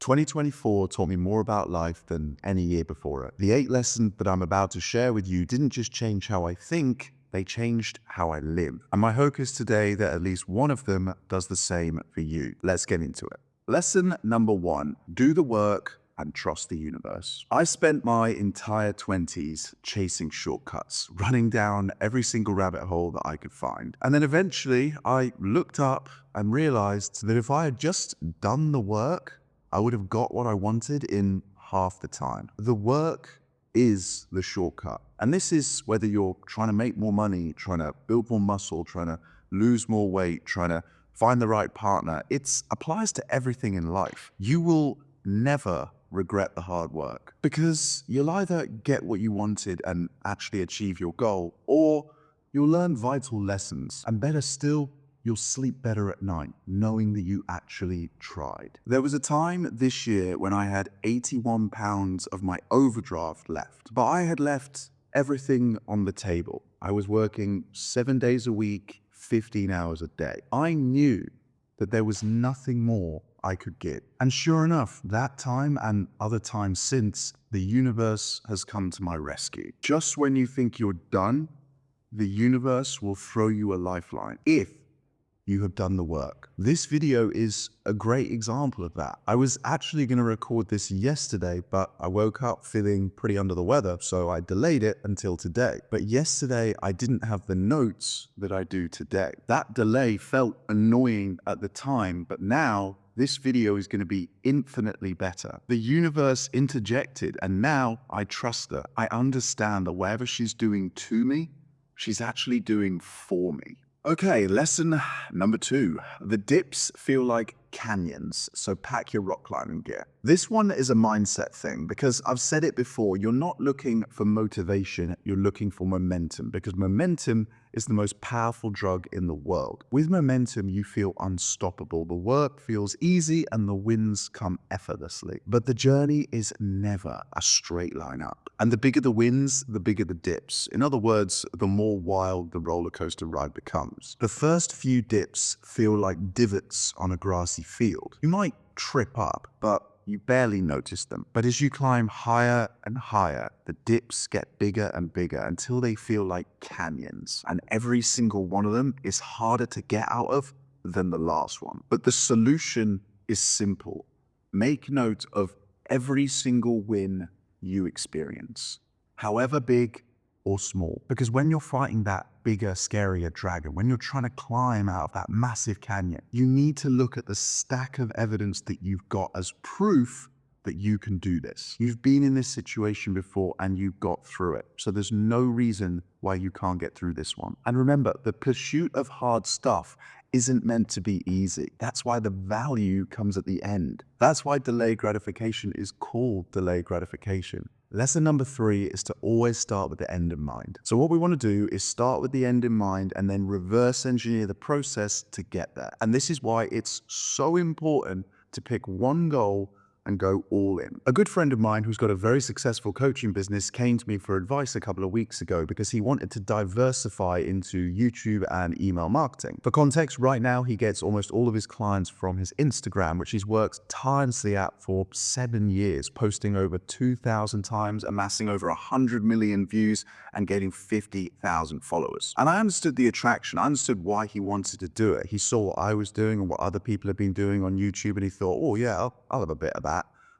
2024 taught me more about life than any year before it. The 8 lessons that I'm about to share with you didn't just change how I think, they changed how I live. And my hope is today that at least one of them does the same for you. Let's get into it. Lesson number 1, do the work and trust the universe. I spent my entire 20s chasing shortcuts, running down every single rabbit hole that I could find. And then eventually I looked up and realized that if I had just done the work, I would have got what I wanted in half the time. The work is the shortcut. And this is whether you're trying to make more money, trying to build more muscle, trying to lose more weight, trying to find the right partner. It applies to everything in life. You will never regret the hard work because you'll either get what you wanted and actually achieve your goal, or you'll learn vital lessons, and better still, you'll sleep better at night knowing that you actually tried. There was a time this year when I had 81 pounds of my overdraft left, but I had left everything on the table. I was working 7 days a week, 15 hours a day. I knew that there was nothing more I could give. And sure enough, that time and other times since, the universe has come to my rescue. Just when you think you're done, the universe will throw you a lifeline if you have done the work. This video is a great example of that. I was actually going to record this yesterday, but I woke up feeling pretty under the weather, so I delayed it until today. But yesterday, I didn't have the notes that I do today. That delay felt annoying at the time, but now this video is going to be infinitely better. The universe interjected, and now I trust her. I understand that whatever she's doing to me, she's actually doing for me. Okay, lesson number 2. The dips feel like canyons, so pack your rock climbing gear. This one is a mindset thing because I've said it before, you're not looking for motivation, you're looking for momentum, because momentum is the most powerful drug in the world. With momentum, you feel unstoppable. The work feels easy and the wins come effortlessly. But the journey is never a straight line up. And the bigger the wins, the bigger the dips. In other words, the more wild the roller coaster ride becomes. The first few dips feel like divots on a grassy field. You might trip up, but you barely notice them. But as you climb higher and higher, the dips get bigger and bigger until they feel like canyons. And every single one of them is harder to get out of than the last one. But the solution is simple. Make note of every single win you experience, however big or small. Because when you're fighting that bigger, scarier dragon, when you're trying to climb out of that massive canyon, you need to look at the stack of evidence that you've got as proof that you can do this. You've been in this situation before and you got through it. So there's no reason why you can't get through this one. And remember, the pursuit of hard stuff isn't meant to be easy. That's why the value comes at the end. That's why delayed gratification is called delayed gratification. Lesson number 3 is to always start with the end in mind. So what we want to do is start with the end in mind and then reverse engineer the process to get there. And this is why it's so important to pick one goal and go all in. A good friend of mine who's got a very successful coaching business came to me for advice a couple of weeks ago because he wanted to diversify into YouTube and email marketing. For context, right now he gets almost all of his clients from his Instagram, which he's worked tirelessly at for 7 years, posting over 2,000 times, amassing over 100 million views and getting 50,000 followers. And I understood the attraction. I understood why he wanted to do it. He saw what I was doing and what other people have been doing on YouTube, and he thought, oh yeah, I'll have a bit of that.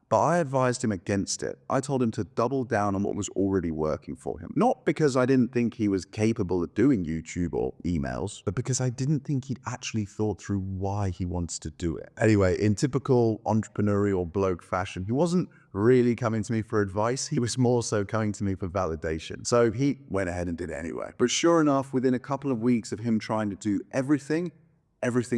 But I advised him against it. I told him to double down on what was already working for him. Not because I didn't think he was capable of doing YouTube or emails, but because I didn't think he'd actually thought through why he wants to do it. Anyway, in typical entrepreneurial bloke fashion, he wasn't really coming to me for advice. He was more so coming to me for validation. So he went ahead and did it anyway. But sure enough, within a couple of weeks of him trying to do everything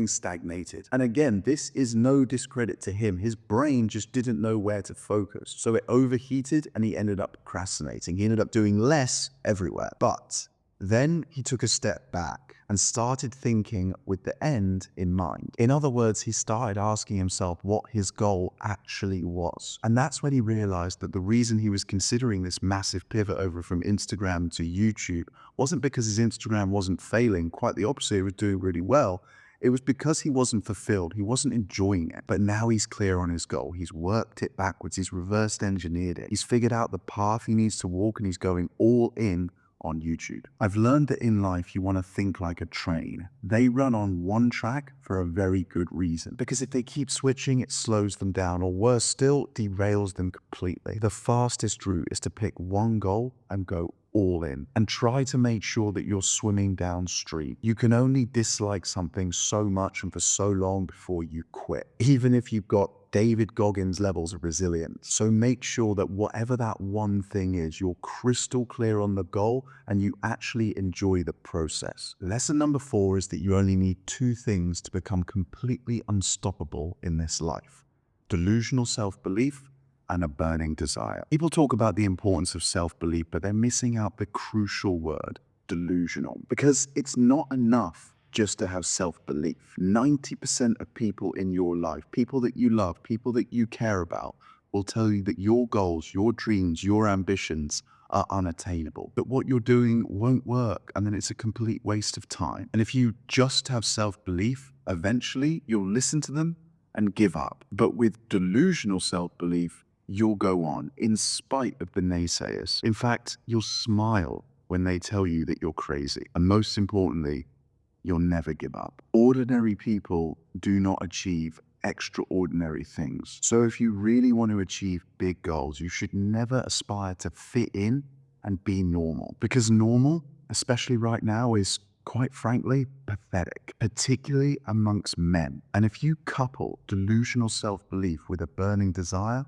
stagnated. And again, this is no discredit to him. His brain just didn't know where to focus. So it overheated and he ended up procrastinating. He ended up doing less everywhere. But then he took a step back and started thinking with the end in mind. In other words, he started asking himself what his goal actually was. And that's when he realized that the reason he was considering this massive pivot over from Instagram to YouTube wasn't because his Instagram wasn't failing. Quite the opposite, it was doing really well. It was because he wasn't fulfilled. He wasn't enjoying it. But now he's clear on his goal. He's worked it backwards. He's reversed engineered it. He's figured out the path he needs to walk, and he's going all in on YouTube. I've learned that in life, you want to think like a train. They run on one track for a very good reason, because if they keep switching, it slows them down, or worse still, derails them completely. The fastest route is to pick one goal and go all in, and try to make sure that you're swimming downstream. You can only dislike something so much and for so long before you quit, even if you've got David Goggins levels of resilience. So make sure that whatever that one thing is, you're crystal clear on the goal and you actually enjoy the process. Lesson number 4 is that you only need 2 things to become completely unstoppable in this life: delusional self-belief and a burning desire. People talk about the importance of self-belief, but they're missing out the crucial word, delusional, because it's not enough just to have self-belief. 90% of people in your life, people that you love, people that you care about, will tell you that your goals, your dreams, your ambitions are unattainable, that what you're doing won't work, and then it's a complete waste of time. And if you just have self-belief, eventually you'll listen to them and give up. But with delusional self-belief, you'll go on in spite of the naysayers. In fact, you'll smile when they tell you that you're crazy. And most importantly, you'll never give up. Ordinary people do not achieve extraordinary things. So if you really want to achieve big goals, you should never aspire to fit in and be normal. Because normal, especially right now, is quite frankly pathetic, particularly amongst men. And if you couple delusional self-belief with a burning desire,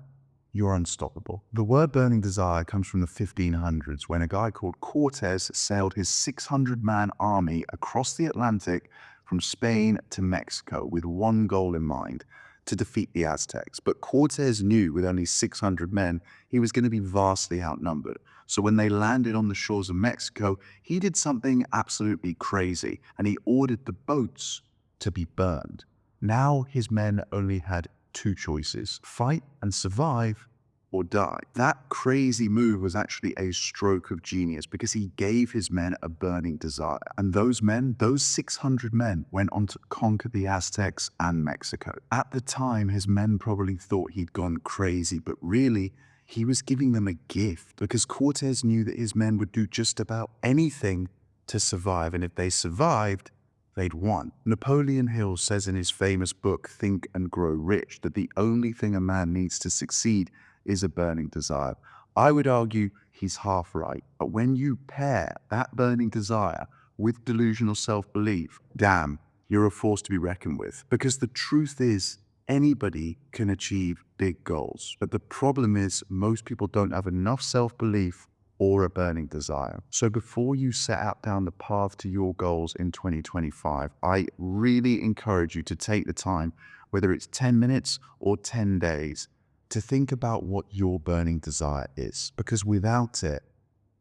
you're unstoppable. The word burning desire comes from the 1500s, when a guy called Cortez sailed his 600-man army across the Atlantic from Spain to Mexico with one goal in mind: to defeat the Aztecs. But Cortez knew with only 600 men, he was going to be vastly outnumbered. So when they landed on the shores of Mexico, he did something absolutely crazy, and he ordered the boats to be burned. Now his men only had 2 choices: fight and survive, or die. That crazy move was actually a stroke of genius, because he gave his men a burning desire. And those men, those 600 men, went on to conquer the Aztecs and Mexico. At the time, his men probably thought he'd gone crazy, but really, he was giving them a gift, because Cortez knew that his men would do just about anything to survive. And if they survived, they'd won. Napoleon Hill says in his famous book, Think and Grow Rich, that the only thing a man needs to succeed is a burning desire. I would argue he's half right. But when you pair that burning desire with delusional self-belief, damn, you're a force to be reckoned with. Because the truth is, anybody can achieve big goals. But the problem is, most people don't have enough self-belief or a burning desire. So before you set out down the path to your goals in 2025, I really encourage you to take the time, whether it's 10 minutes or 10 days, to think about what your burning desire is, because without it,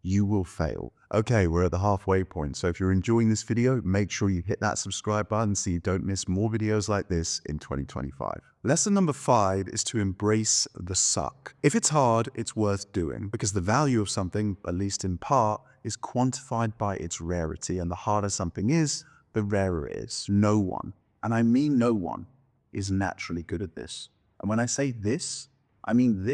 you will fail. Okay, we're at the halfway point. So if you're enjoying this video, make sure you hit that subscribe button so you don't miss more videos like this in 2025. Lesson number 5 is to embrace the suck. If it's hard, it's worth doing, because the value of something, at least in part, is quantified by its rarity. And the harder something is, the rarer it is. No one, and I mean no one, is naturally good at this. And when I say this, I mean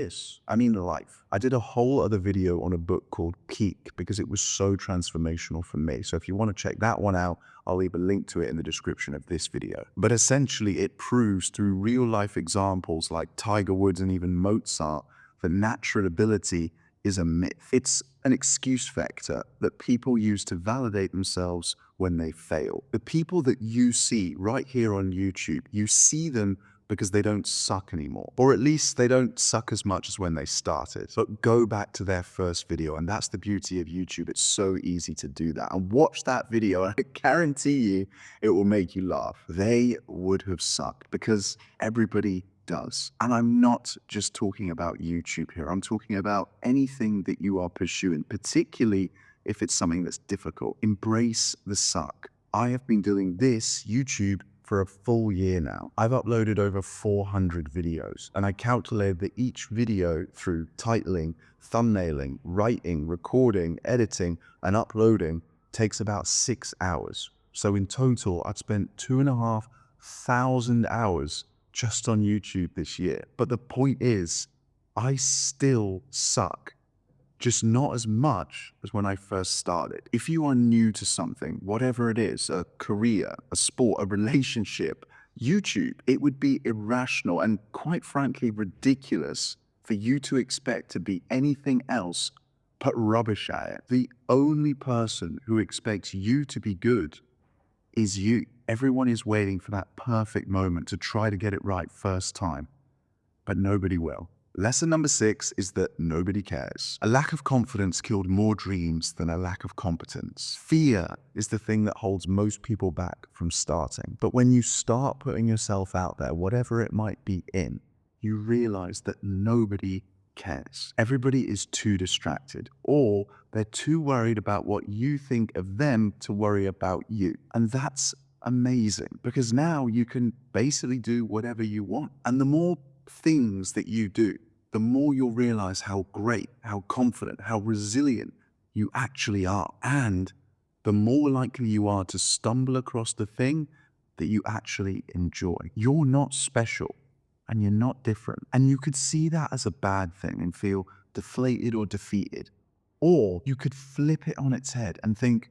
life. I did a whole other video on a book called Peak, because it was so transformational for me. So if you want to check that one out, I'll leave a link to it in the description of this video. But essentially, it proves through real life examples like Tiger Woods and even Mozart that natural ability is a myth. It's an excuse factor that people use to validate themselves when they fail. The people that you see right here on YouTube, you see them because they don't suck anymore, or at least they don't suck as much as when they started. So go back to their first video, and that's the beauty of YouTube. It's so easy to do that. And watch that video, and I guarantee you it will make you laugh. They would have sucked, because everybody does. And I'm not just talking about YouTube here. I'm talking about anything that you are pursuing, particularly if it's something that's difficult. Embrace the suck. I have been doing this YouTube for a full year now. I've uploaded over 400 videos, and I calculated that each video, through titling, thumbnailing, writing, recording, editing, and uploading, takes about 6 hours. So in total, I've spent 2,500 hours just on YouTube this year. But the point is, I still suck, just not as much as when I first started. If you are new to something, whatever it is, a career, a sport, a relationship, YouTube, it would be irrational and quite frankly ridiculous for you to expect to be anything else but rubbish at it. The only person who expects you to be good is you. Everyone is waiting for that perfect moment to try to get it right first time, but nobody will. Lesson number 6 is that nobody cares. A lack of confidence killed more dreams than a lack of competence. Fear is the thing that holds most people back from starting. But when you start putting yourself out there, whatever it might be in, you realize that nobody cares. Everybody is too distracted, or they're too worried about what you think of them to worry about you. And that's amazing, because now you can basically do whatever you want. And the more things that you do, the more you'll realize how great, how confident, how resilient you actually are. And the more likely you are to stumble across the thing that you actually enjoy. You're not special and you're not different. And you could see that as a bad thing and feel deflated or defeated. Or you could flip it on its head and think,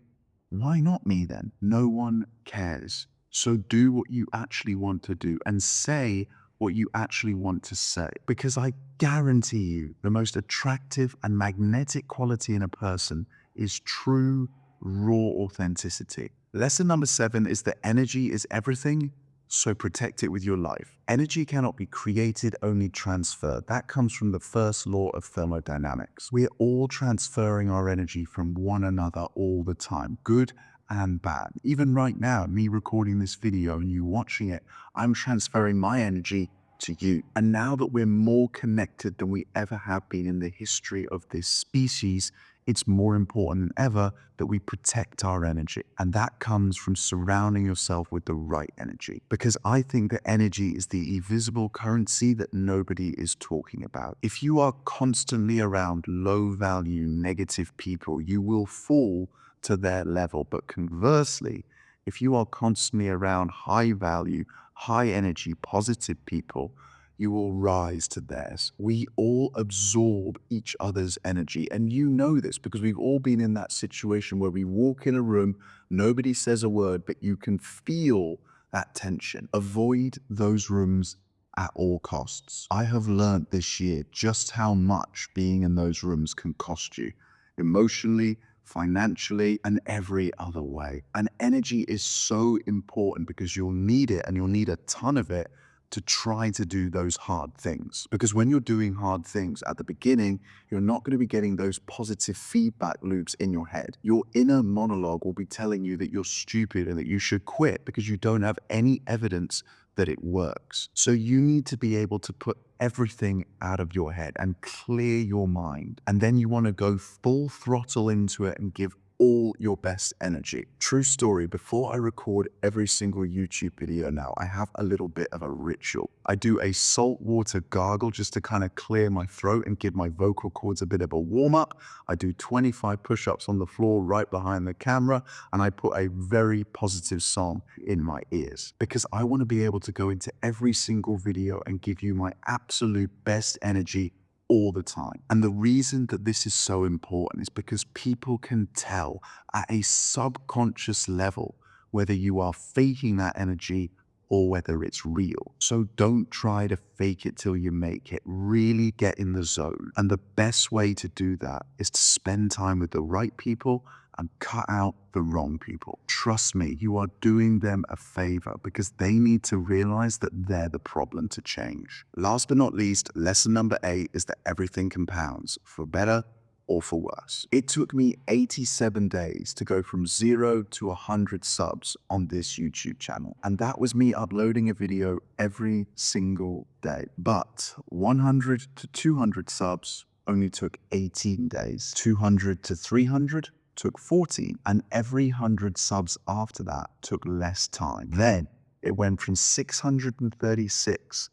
why not me then? No one cares. So do what you actually want to do and say what you actually want to say. Because I guarantee you, the most attractive and magnetic quality in a person is true, raw authenticity. Lesson number 7 is that energy is everything, so protect it with your life. Energy cannot be created, only transferred. That comes from the first law of thermodynamics. We are all transferring our energy from one another all the time, good and bad. Even right now, me recording this video and you watching it, I'm transferring my energy to you. And now that we're more connected than we ever have been in the history of this species, it's more important than ever that we protect our energy. And that comes from surrounding yourself with the right energy. Because I think that energy is the invisible currency that nobody is talking about. If you are constantly around low value, negative people, you will fall to their level. But conversely, if you are constantly around high value, high energy, positive people, you will rise to theirs. We all absorb each other's energy. And you know this because we've all been in that situation where we walk in a room, nobody says a word, but you can feel that tension. Avoid those rooms at all costs. I have learned this year just how much being in those rooms can cost you emotionally, financially, and every other way. And energy is so important because you'll need it, and you'll need a ton of it to try to do those hard things. Because when you're doing hard things at the beginning, you're not going to be getting those positive feedback loops in your head. Your inner monologue will be telling you that you're stupid and that you should quit because you don't have any evidence that it works. So you need to be able to put everything out of your head and clear your mind. And then you want to go full throttle into it and give all your best energy. True story, before I record every single YouTube video now, I have a little bit of a ritual. I do a salt water gargle just to kind of clear my throat and give my vocal cords a bit of a warm up. I do 25 push-ups on the floor right behind the camera, and I put a very positive song in my ears because I want to be able to go into every single video and give you my absolute best energy all the time. And the reason that this is so important is because people can tell at a subconscious level whether you are faking that energy or whether it's real. So don't try to fake it till you make it. Really get in the zone. And the best way to do that is to spend time with the right people and cut out the wrong people. Trust me, you are doing them a favor because they need to realize that they're the problem to change. Last but not least, lesson number 8 is that everything compounds, for better or for worse. It took me 87 days to go from 0 to 100 subs on this YouTube channel. And that was me uploading a video every single day. But 100 to 200 subs only took 18 days. 200 to 300 took 14, and every 100 subs after that took less time. Then it went from 636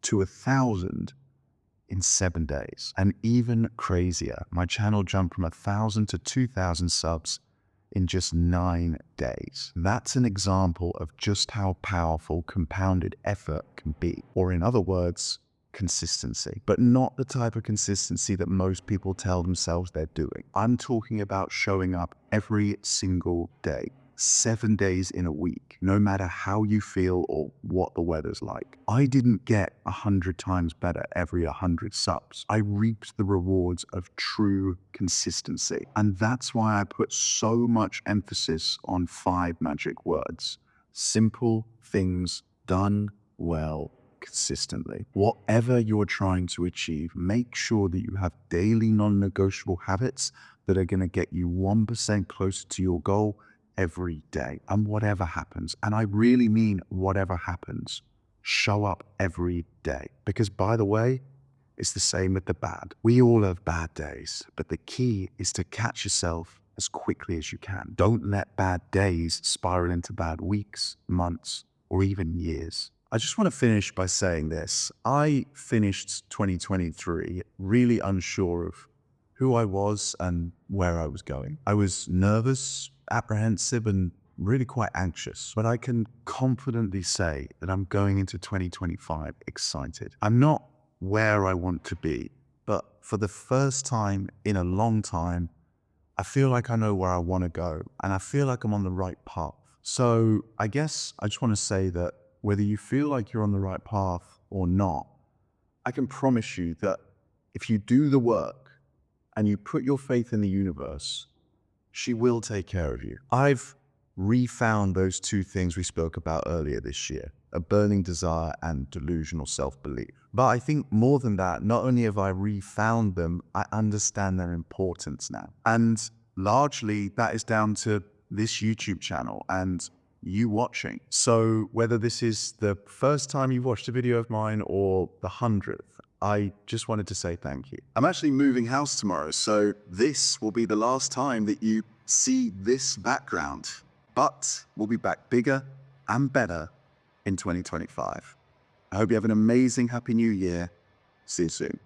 to 1,000 in 7 days. And even crazier, my channel jumped from 1,000 to 2,000 subs in just 9 days. That's an example of just how powerful compounded effort can be. Or in other words, consistency. But not the type of consistency that most people tell themselves they're doing. I'm talking about showing up every single day. 7 days in a week, no matter how you feel or what the weather's like. I didn't get 100 times better every 100 subs. I reaped the rewards of true consistency. And that's why I put so much emphasis on 5 magic words. Simple things done well consistently. Whatever you're trying to achieve, make sure that you have daily non-negotiable habits that are going to get you 1% closer to your goal every day. And whatever happens, and I really mean whatever happens, show up every day. Because by the way, it's the same with the bad. We all have bad days, but the key is to catch yourself as quickly as you can. Don't let bad days spiral into bad weeks, months, or even years. I just want to finish by saying this. I finished 2023 really unsure of who I was and where I was going. I was nervous, apprehensive, and really quite anxious, but I can confidently say that I'm going into 2025 excited. I'm not where I want to be, but for the first time in a long time, I feel like I know where I want to go, and I feel like I'm on the right path. So I guess I just want to say that whether you feel like you're on the right path or not, I can promise you that if you do the work and you put your faith in the universe, she will take care of you. I've refound those 2 things we spoke about earlier this year, a burning desire and delusional self-belief. But I think more than that, not only have I refound them, I understand their importance now. And largely that is down to this YouTube channel and you watching. So whether this is the first time you've watched a video of mine or the 100th, I just wanted to say thank you. I'm actually moving house tomorrow, so this will be the last time that you see this background. But we'll be back bigger and better in 2025. I hope you have an amazing Happy New Year. See you soon.